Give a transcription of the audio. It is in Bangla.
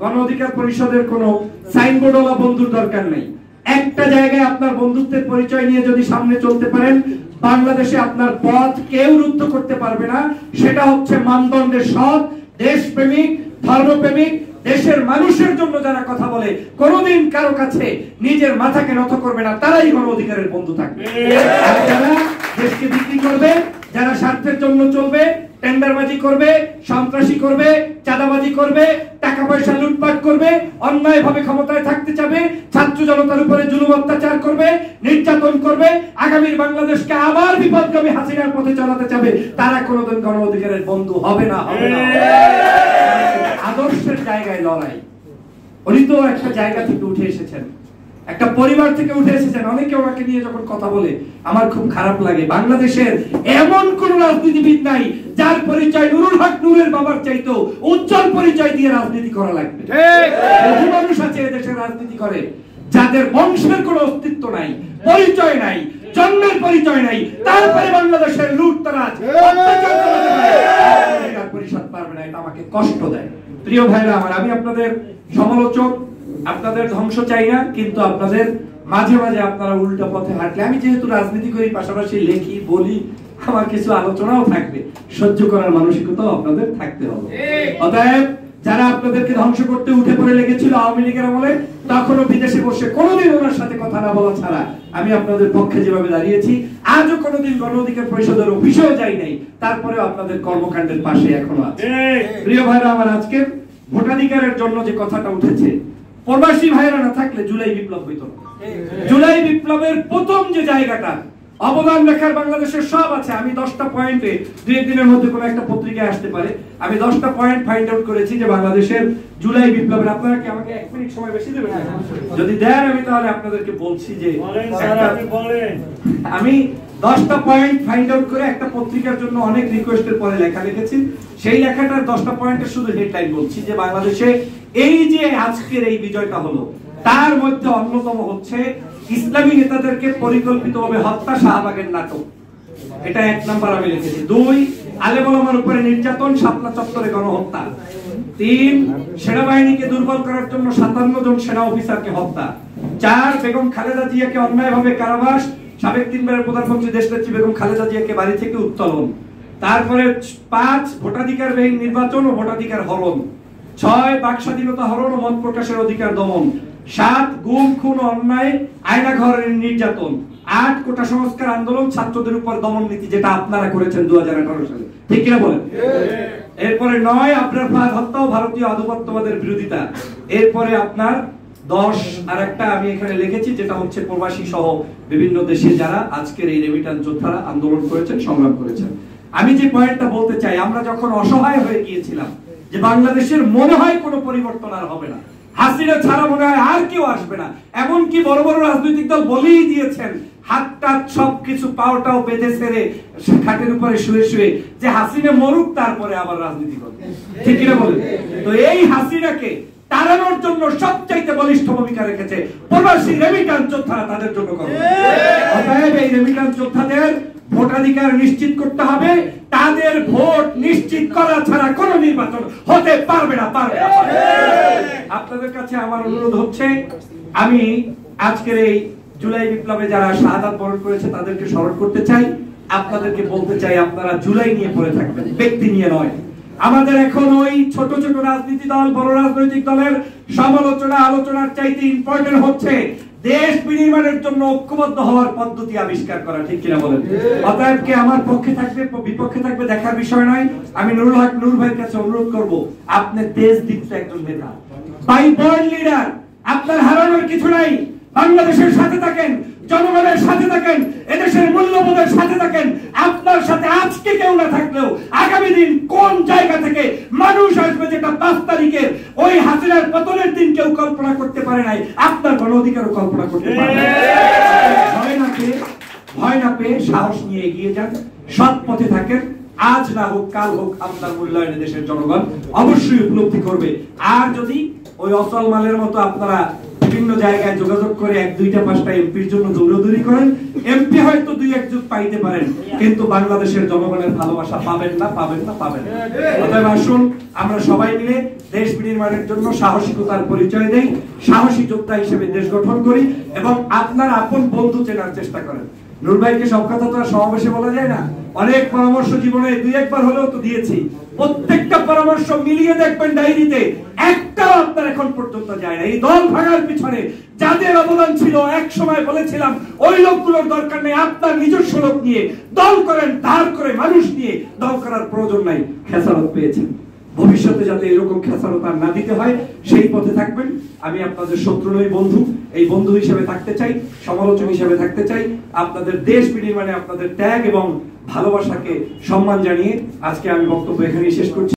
গণ অধিকার পরিষদের কোনো সাইনবোর্ডওয়ালা বন্ধুর দরকার নেই। একটা জায়গায় আপনার বন্ধুত্বের পরিচয় নিয়ে যদি সামনে চলতে পারেন, বাংলাদেশে আপনার পথ কেউ রুদ্ধ করতে পারবে না। সেটা হচ্ছে মানদণ্ডের সৎ, দেশপ্রেমিক, ধর্মপ্রেমিক, দেশের মানুষের জন্য যারা কথা বলে, কোনোদিন কারো কাছে নিজের মাথাকে নত করবে না, তারাই গণ অধিকারের বন্ধু থাকবে। আর যারা দেশকে বিক্রি করবে, যারা স্বার্থের জন্য চলবে, টেন্ডারবাজি করবে, সন্ত্রাসী করবে, চাঁদাবাজি করবে, টাকা পয়সা লুটপাট করবে, অন্যায়ভাবে ক্ষমতায় থাকতে চাবে, ছাত্র জনতার উপরে জুলুম অত্যাচার করবে, নির্যাতন করবে, আগামীর বাংলাদেশকে আবার বিপদগামী হাসিনার পথে চালাতে চাবে, তারা কোনোদিন গণ অধিকারের বন্ধু হবে না, হবে না। আদর্শের জায়গায় লড়াই। উনি তো একটা জায়গা থেকে উঠে এসেছেন, একটা পরিবার থেকে উঠে এসেছেন। অনেকে ওনাকে নিয়ে যখন কথা বলে আমার খুব খারাপ লাগে। বাংলাদেশের এমন কোন রাজনীতিবিদ নাই যার পরিচয় নুরুল হক নূরের বাবার চাইতেও উজ্জ্বল পরিচয় দিয়ে রাজনীতি করা লাগবে। বহু মানুষ আছে এদেশে রাজনীতি করে যাদের বংশের কোনো অস্তিত্ব নাই, পরিচয় নাই, জন্মের পরিচয় নাই, তারপরে বাংলাদেশের লুটতরাজ পরিষদ পারবে না। এটা আমাকে কষ্ট দেয়। প্রিয় ভাইরা আমার, আমি আপনাদের সমালোচক, আপনাদের ধ্বংস চাই না, কিন্তু আপনাদের মাঝে মাঝে আপনারা উল্টা পথে হাঁটলে, আমি যেহেতু রাজনীতি করি, পাশাপাশি লেখি, বলি, আমার কিছু আলোচনাও থাকবে, সহ্য করার মানসিকতাও আপনাদের থাকতে হবে। অতএব যারা আপনাদেরকে ধ্বংস করতে উঠে পড়ে লেগেছিল আওয়ামী লীগের আমলে, তখনও বিদেশে বসে কোনোদিন ওনার সাথে কথা না বলা ছাড়া আমি আপনাদের পক্ষে যেভাবে দাঁড়িয়েছি, আজও কোনোদিন গণ অধিকার পরিষদের অফিসেও যাই নাই, তারপরেও আপনাদের কর্মকাণ্ডের পাশে এখনো আছে। প্রিয় ভাইরা আমার, আজকে ভোটাধিকারের জন্য যে কথাটা উঠেছে, প্রবাসী ভাইরা না থাকলে জুলাই বিপ্লব হইতো না। জুলাই বিপ্লবের প্রথম যে জায়গাটা অবদান রাখার বাংলাদেশের সব আছে। আমি 10টা পয়েন্টে, 2 দিনের মধ্যে কোনো একটা পত্রিকায় আসতে পারে, আমি 10টা পয়েন্ট ফাইন্ড আউট করেছি যে বাংলাদেশের জুলাই বিপ্লবের। আপনারা কি আমাকে 1 মিনিট সময় বেশি দেবেন? যদি দেন আমি তাহলে আপনাদেরকে বলছি যে আমি 10টা পয়েন্ট ফাইন্ড আউট করে একটা পত্রিকার জন্য অনেক রিকোয়েস্টের পরে লেখা লিখেছি। সেই লেখাটার 10টা পয়েন্টের শুধু হেডলাইন বলছি যে বাংলাদেশে এই যে আজকের এই বিজয়টা হলো, তার মধ্যে অন্যতম হচ্ছে ইসলামী নেতাদেরকে পরিকল্পিতভাবে হত্যা, শাহবাগের নাটক। এটা 1 নাম্বার আমি লিখেছি। 2, আলেম ওলামার উপরে নির্যাতন, শাপলা চত্বরে গণহত্যা। 3, সেনাবাহিনীকে দুর্বল করার জন্য 57 জন সেনা অফিসারকে হত্যা। 4, বেগম খালেদা জিয়াকে অন্যায়ভাবে কারাবাস, সাবেক 3বারের প্রধানমন্ত্রী দেশনেত্রী বেগম খালেদা জিয়াকে বাড়ি থেকে উত্তোলন। তারপরে 5, ভোটাধিকারবিহীন নির্বাচন ও ভোটাধিকার হরণ। 6, বাক স্বাধীনতা হরণ ও মত প্রকাশের অধিকার দমন। 7, গুম, খুন, অন্যায়, আয়নাঘরের নির্যাতন। 8, কোটা সংস্কার আন্দোলন, ছাত্রদের উপর দমন নীতি, যেটা আপনারা করেছেন 2018 সালে, ঠিক কিনা বলেন? এরপরে 9, আবরার ফাহাদ হত্যা ও ভারতীয় আধিপত্যবাদের বিরোধিতা। এরপরে আপনার 10 আর একটা আমি এখানে লিখেছি, যেটা হচ্ছে প্রবাসী সহ বিভিন্ন দেশে যারা আজকের এই রেমিটান্স যোদ্ধারা আন্দোলন করেছেন, সংগ্রাম করেছেন। আমি যে পয়েন্টটা বলতে চাই, আমরা যখন অসহায় হয়ে গিয়েছিলাম যে বাংলাদেশের মনে হয় কোনো পরিবর্তন আর হবে না, হাসিনা ছাড়া মনে হয় আর কেউ আসবে না, এমনকি বড় বড় রাজনৈতিক দল বলেই দিয়েছেন, হাতটা সবকিছু পাওটাও বেঁধে ছেড়ে খাটের উপরে শুয়ে শুয়ে যে হাসিনা মরুক, তারপরে আবার রাজনীতি করবে, ঠিক কিনা বলেন? তো এই হাসিনাকে তাড়ানোর জন্য সবচাইতে বলিষ্ঠ ভূমিকা রেখেছে প্রবাসী রেমিটান্স যোদ্ধারা, তাদের জন্য করে। অতএব এই রেমিটান্স যোদ্ধাদের ভোটাধিকার নিশ্চিত করতে হবে। তাদের ভোট নিশ্চিত করা ছাড়া কোন নির্বাচন হতে পারবে না, পারবে না। আপনাদের কাছে আমার অনুরোধ হচ্ছে, আমি আজকের এই জুলাই বিপ্লবে যারা শাহাদাত বরণ করেছে তাদেরকে স্মরণ করতে চাই। আপনাদেরকে বলতে চাই, আপনারা জুলাই নিয়ে পড়ে থাকবেন, ব্যক্তি নিয়ে নয়। আমাদের এখন ওই ছোট ছোট রাজনীতি দল, বড় রাজনৈতিক দলের সমালোচনা, আলোচনার চাইতে ইম্পর্টেন্ট হচ্ছে দেশ বিনির্মাণের জন্য ঐক্যবদ্ধ হওয়ার পদ্ধতি আবিষ্কার করা, ঠিক কিনা বলেন? অতএব কে আমার পক্ষে থাকবে, বিপক্ষে থাকবে দেখার বিষয় নয়। আমি নুরুল হক নূর ভাইয়ের কাছে অনুরোধ করব, আপনি দেশদীপ্ত একজন নেতা, বাই বর্ন লিডার, আপনার হারানোর কিছু নাই। বাংলাদেশের সাথে থাকেন, জনগণের সাথে থাকেন, এদেশের মূল্যবোধের সাথে থাকেন। আপনার সাথে আজকে কেউ না থাকলেও আগামী দিন কোন জায়গা থেকে মানুষ আসবে, যেটা 5 তারিখের ওই হাসিনার পতনের দিন কেউ কল্পনা করতে পারে নাই, আপনার গণ অধিকারও কল্পনা করতে পারে না। ভয় না পেয়ে সাহস নিয়ে এগিয়ে যান, সৎ পথে থাকেন। আজ না হোক কাল হোক আপনার মূল্যায়নে দেশের জনগণ অবশ্যই উপলব্ধি করবে। আর যদি ওই অচল মালের মতো আপনারা বিভিন্ন জায়গায় যোগাযোগ করে 1, 2, 5টা এমপির জন্য দৌড়াদৌড়ি করেন। এমপি হয়তো 2-1 পাইতে পারেন, কিন্তু বাংলাদেশের জনগণের ভালোবাসা পাবেন না। অতএব আসুন আমরা সবাই মিলে দেশ বিনির্মাণের জন্য সাহসিকতার পরিচয় দেই, সাহসী যোদ্ধা হিসেবে দেশ গঠন করি এবং আপনার আপন বন্ধু চেনার চেষ্টা করেন। নূর ভাইকে সব কথা তো আর সমাবেশে বলা যায় না, অনেক পরামর্শ জীবনে 2-1 বার হলেও তো দিয়েছি। প্রত্যেকটা পরামর্শ মিলিয়ে দেখবেন ডায়েরিতে, একটাও আপনার এখন পর্যন্ত যায় না। এই দল ভাঙার পিছনে যাদের অবদান ছিল, এক সময় বলেছিলাম ওই লোকগুলোর দরকার নেই, আপনার নিজস্ব লোক নিয়ে দল করেন, ধার করে মানুষ নিয়ে দল করার প্রয়োজন নাই। খেসারত পেয়েছেন, ভবিষ্যতে যাতে এরকম খেসারত আর না দিতে হয় সেই পথে থাকবেন। আমি আপনাদের শত্রু নই, বন্ধু। এই বন্ধু হিসেবে থাকতে চাই, সমালোচক হিসেবে থাকতে চাই। আপনাদের দেশ বিনির্মাণে আপনাদের ত্যাগ এবং ভালোবাসাকে সম্মান জানিয়ে আজকে আমি বক্তব্য এখানেই শেষ করছি।